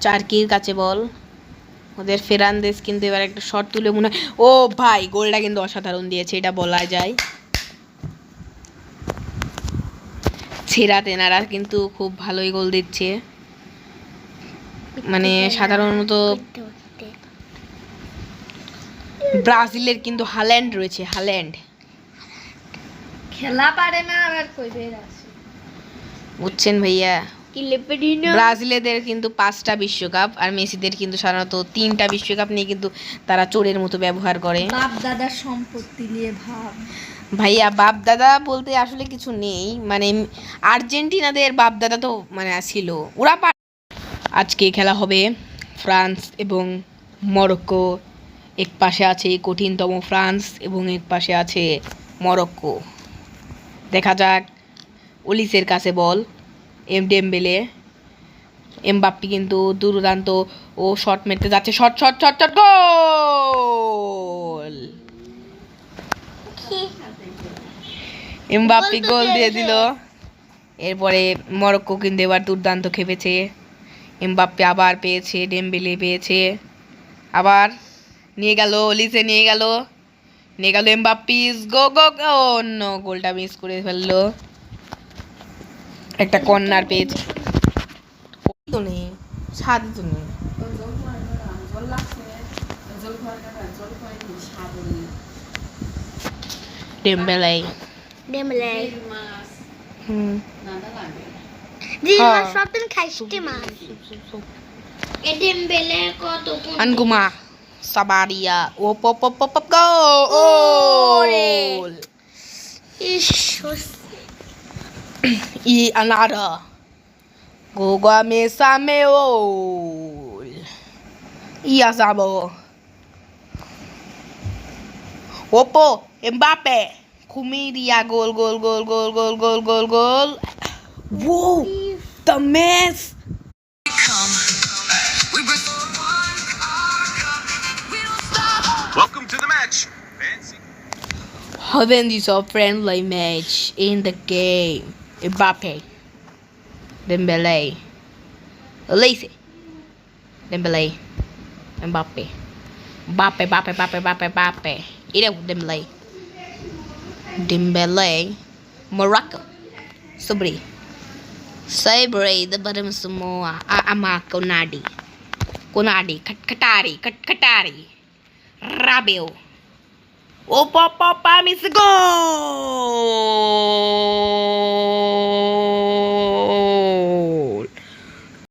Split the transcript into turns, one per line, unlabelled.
চার্কির কাছে বল, ওদের ফেরান্দেস কিন্তু এবার একটা শট তুলে মনে হয়, ও ভাই গোলটা কিন্তু অসাধারণ দিয়েছে, এটা বলা যায়। ছেঁড়া তেনারা কিন্তু খুব ভালোই গোল দিচ্ছে, মানে সাধারণত ব্রাজিলের কিন্তু হাল্যান্ড রয়েছে, হাল্যান্ড
খেলা পারে না আবার কইবে আছে,
বুঝছেন ভাইয়া।
কিলেপেডিনো
ব্রাজিলেদের কিন্তু 5টা বিশ্বকাপ, আর মেসিদের কিন্তু সাধারণত 3টা বিশ্বকাপ নিয়ে কিন্তু তারা চোরের মতো ব্যবহার করে।
বাপ দাদার সম্পত্তি নিয়ে ভাব
ভাইয়া বাপ দাদা বলতে আসলে কিছু নেই, মানে আর্জেন্টিনাদের বাপ দাদা তো মানে ছিল, ওরা আজকে খেলা হবে ফ্রান্স এবং মরক্কো। এক পাশে আছে কঠিনতম ফ্রান্স এবং এক পাশে আছে মরক্কো। দেখা যাক, ওলিসের কাছে বল, ডেম্বেলে, এমবাপ্পি কিন্তু দুর্দান্ত, ও শট মেরতে যাচ্ছে, শট শট শট শট, গোল! এমবাপ্পি গোল দিয়ে দিল। এরপরে মরক্কো কিন্তু এবার দুর্দান্ত খেপেছে, এমবাপ্পে আবার পেয়েছে, ডেম্বেলে পেয়েছে, আবার নিয়ে গেল ওলিসে, নিয়ে গেল এমবাপ্পি, গো গো গো, অন্য গোলটা মিস করে ফেললো। একটা কর্নার পেয়েছে, তো নেই ছাদ তো নেই। ডেম্বেলে
ডেমলে
হুম
জি
হ্যাঁ।
মাছ সবদিন খাইতে মাছ এ ডেমবেলে কত
Anguma Sabaria. Oh, pop, pop, pop, pop, goal!
Is
Y another. Goga mesa meol. Y asabo. Opo, Mbappe. Kumidia, goal, goal, goal, goal, goal, goal, goal, goal. Whoa, the mess.
Welcome to the match. Fancy.
Having this a friendly match in the game. Mbappe, Dembele, Olise, Dembele, Mbappe, Mbappe, Mbappe, Mbappe, Mbappe, Mbappe. Ida Dembele, Dembele, Morocco, Sabri, Sabri, the bottom Samoa, Ama Konadi, Konadi, Katari, Rabio. Oh, pop, pop, miss a goal!